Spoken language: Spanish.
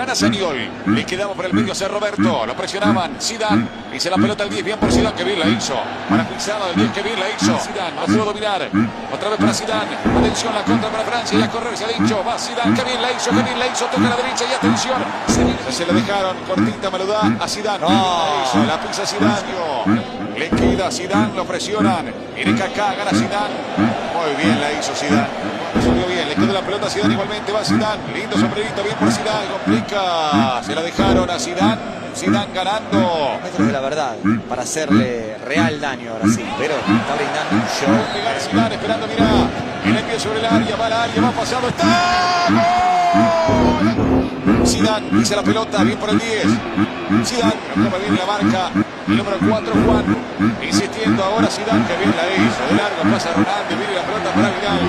Gana Saniol, le quedaba por el medio hacia Roberto, lo presionaban, Zidane, dice la pelota al 10, bien por Zidane, que bien la hizo, para pisada del 10, que bien la hizo, Zidane, no pudo dominar, otra vez para Zidane, atención, la contra para Francia, y a correr se ha dicho, va Zidane, que bien la hizo, toca a la derecha, y atención, se le dejaron, cortita, me lo da a Zidane, la pisa Zidane, le queda Zidane, lo presionan, viene Kaká, gana Zidane, muy bien la hizo Zidane, subió bien, le quedó la pelota a Zidane, igualmente va Zidane, lindo sombrerito, bien por Zidane, complica, se la dejaron a Zidane, Zidane ganando. Metros de la verdad, para hacerle real daño ahora sí, pero está brindando un show. Pegar Zidane, esperando, mirá, el envío sobre el área, va al área, va pasado, está, ¡gol! Zidane, dice la pelota, bien por el 10, Zidane, toma bien la marca, el número 4, Juan, insistiendo ahora Zidane, que bien la hizo, de largo pasa Ronaldo, viene la pelota para Vidal.